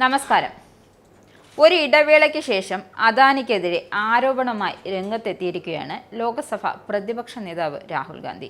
നമസ്കാരം. ഒരു ഇടവേളയ്ക്ക് ശേഷം അദാനിക്കെതിരെ ആരോപണവുമായി രംഗത്തെത്തിയിരിക്കുകയാണ് ലോക്സഭ പ്രതിപക്ഷ നേതാവ് രാഹുൽ ഗാന്ധി.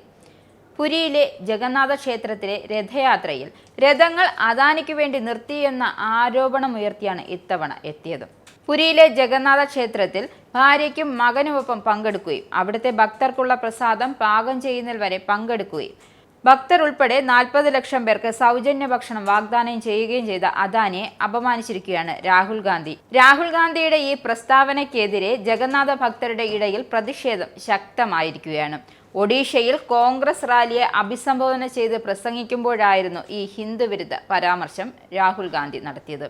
പുരിയിലെ ജഗന്നാഥ ക്ഷേത്രത്തിലെ രഥയാത്രയിൽ രഥങ്ങൾ അദാനിക്ക് വേണ്ടി നിർത്തിയെന്ന ആരോപണമുയർത്തിയാണ് ഇത്തവണ എത്തിയത്. പുരിയിലെ ജഗന്നാഥ ക്ഷേത്രത്തിൽ ഭാര്യയ്ക്കും മകനുമൊപ്പം പങ്കെടുക്കുകയും അവിടുത്തെ ഭക്തർക്കുള്ള പ്രസാദം പാകം ചെയ്യുന്നതിൽ വരെ പങ്കെടുക്കുകയും ഭക്തർ ഉൾപ്പെടെ 40 ലക്ഷം പേർക്ക് സൗജന്യ ഭക്ഷണം വാഗ്ദാനം ചെയ്യുകയും ചെയ്ത അദാനിയെ അപമാനിച്ചിരിക്കുകയാണ് രാഹുൽ ഗാന്ധി. രാഹുൽ ഗാന്ധിയുടെ ഈ പ്രസ്താവനയ്ക്കെതിരെ ജഗന്നാഥ ഭക്തരുടെ ഇടയിൽ പ്രതിഷേധം ശക്തമായിരിക്കുകയാണ്. ഒഡീഷയിൽ കോൺഗ്രസ് റാലിയെ അഭിസംബോധന ചെയ്ത് പ്രസംഗിക്കുമ്പോഴായിരുന്നു ഈ ഹിന്ദുവിരുദ്ധ പരാമർശം രാഹുൽ ഗാന്ധി നടത്തിയത്.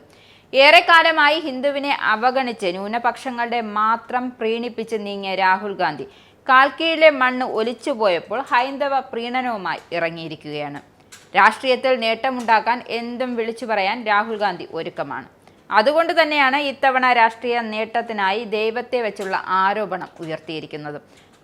ഏറെക്കാലമായി ഹിന്ദുവിനെ അവഗണിച്ച് ന്യൂനപക്ഷങ്ങളുടെ മാത്രം പ്രീണിപ്പിച്ച് നീങ്ങിയ രാഹുൽ ഗാന്ധി കാൽക്കീഴിലെ മണ്ണ് ഒലിച്ചുപോയപ്പോൾ ഹൈന്ദവ പ്രീണനവുമായി ഇറങ്ങിയിരിക്കുകയാണ്. രാഷ്ട്രീയത്തിൽ നേട്ടമുണ്ടാക്കാൻ എന്തും വിളിച്ചു പറയാൻ രാഹുൽ ഗാന്ധി ഒരുക്കമാണ്. അതുകൊണ്ട് തന്നെയാണ് ഇത്തവണ രാഷ്ട്രീയ നേട്ടത്തിനായി ദൈവത്തെ വെച്ചുള്ള ആരോപണം ഉയർത്തിയിരിക്കുന്നത്.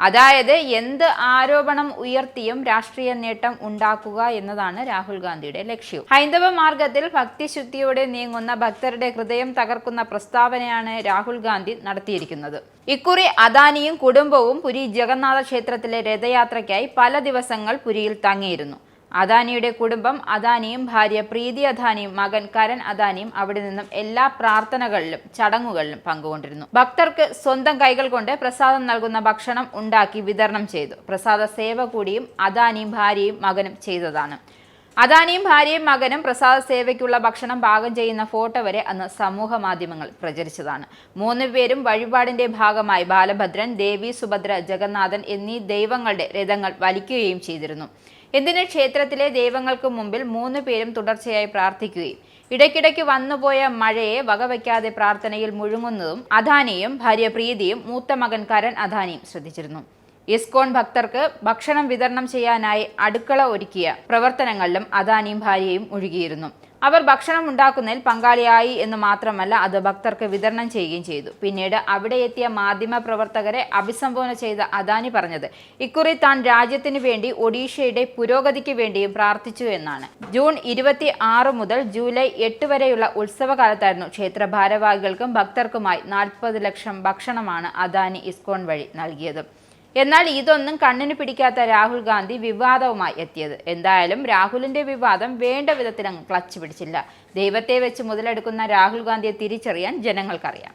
അതായത് എന്ത് ആരോപണം ഉയർത്തിയും രാഷ്ട്രീയ നേട്ടം ഉണ്ടാക്കുക എന്നതാണ് രാഹുൽ ഗാന്ധിയുടെ ലക്ഷ്യം. ഹൈന്ദവ മാർഗത്തിൽ ഭക്തിശുദ്ധിയോടെ നീങ്ങുന്ന ഭക്തരുടെ ഹൃദയം തകർക്കുന്ന പ്രസ്താവനയാണ് രാഹുൽ ഗാന്ധി നടത്തിയിരിക്കുന്നത്. ഇക്കുറി അദാനിയും കുടുംബവും പുരി ജഗന്നാഥ ക്ഷേത്രത്തിലെ രഥയാത്രയ്ക്കായി പല ദിവസങ്ങൾ പുരിയിൽ തങ്ങിയിരുന്നു. അദാനിയുടെ കുടുംബം, അദാനിയും ഭാര്യ പ്രീതി അദാനിയും മകൻ കരൺ അദാനിയും അവിടെ നിന്നും എല്ലാ പ്രാർത്ഥനകളിലും ചടങ്ങുകളിലും പങ്കുകൊണ്ടിരുന്നു. ഭക്തർക്ക് സ്വന്തം കൈകൾ കൊണ്ട് പ്രസാദം നൽകുന്ന ഭക്ഷണം ഉണ്ടാക്കി വിതരണം ചെയ്തു. പ്രസാദ സേവ കൂടിയും അദാനിയും ഭാര്യയും മകനും ചെയ്തതാണ്. അദാനിയും ഭാര്യയും മകനും പ്രസാദ സേവയ്ക്കുള്ള ഭക്ഷണം പാകം ചെയ്യുന്ന ഫോട്ടോ വരെ അന്ന് സമൂഹ മാധ്യമങ്ങൾ പ്രചരിച്ചതാണ്. 3 പേരും വഴിപാടിന്റെ ഭാഗമായി ബാലഭദ്രൻ, ദേവി, സുഭദ്ര, ജഗന്നാഥൻ എന്നീ ദൈവങ്ങളുടെ രഥങ്ങൾ വലിക്കുകയും ചെയ്തിരുന്നു. എന്തിന് ക്ഷേത്രത്തിലെ ദൈവങ്ങൾക്ക് മുമ്പിൽ 3 പേരും തുടർച്ചയായി പ്രാർത്ഥിക്കുകയും ഇടയ്ക്കിടയ്ക്ക് വന്നുപോയ മഴയെ വകവയ്ക്കാതെ പ്രാർത്ഥനയിൽ മുഴുങ്ങുന്നതും അദാനിയും ഭാര്യ പ്രീതിയും മൂത്ത മകൻ കരൺ അദാനിയും ശ്രദ്ധിച്ചിരുന്നു. ഇസ്കോൺ ഭക്തർക്ക് ഭക്ഷണം വിതരണം ചെയ്യാനായി അടുക്കള ഒരുക്കിയ പ്രവർത്തനങ്ങളിലും അദാനിയും ഭാര്യയും മുഴുകിയിരുന്നു. അവർ ഭക്ഷണം ഉണ്ടാക്കുന്നതിൽ പങ്കാളിയായി എന്ന് മാത്രമല്ല, അത് ഭക്തർക്ക് വിതരണം ചെയ്യുകയും ചെയ്തു. പിന്നീട് അവിടെ എത്തിയ മാധ്യമ പ്രവർത്തകരെ അഭിസംബോധന ചെയ്ത അദാനി പറഞ്ഞത് ഇക്കുറി താൻ രാജ്യത്തിന് വേണ്ടി ഒഡീഷയുടെ പുരോഗതിക്ക് വേണ്ടിയും പ്രാർത്ഥിച്ചു എന്നാണ്. ജൂൺ 26 മുതൽ ജൂലൈ 8 വരെയുള്ള ഉത്സവകാലത്തായിരുന്നു ക്ഷേത്ര ഭാരവാഹികൾക്കും ഭക്തർക്കുമായി 40 ലക്ഷം ഭക്ഷണമാണ് അദാനി ഇസ്കോൺ വഴി നൽകിയത്. എന്നാൽ ഇതൊന്നും കണ്ണിന് പിടിക്കാത്ത രാഹുൽ ഗാന്ധി വിവാദവുമായി എത്തിയത്. എന്തായാലും രാഹുലിന്റെ വിവാദം വേണ്ട വിധത്തിൽ അങ്ങ് ക്ലച്ച് പിടിച്ചില്ല. ദൈവത്തെ വെച്ച് മുതലെടുക്കുന്ന രാഹുൽ ഗാന്ധിയെ തിരിച്ചറിയാൻ ജനങ്ങൾക്കറിയാം.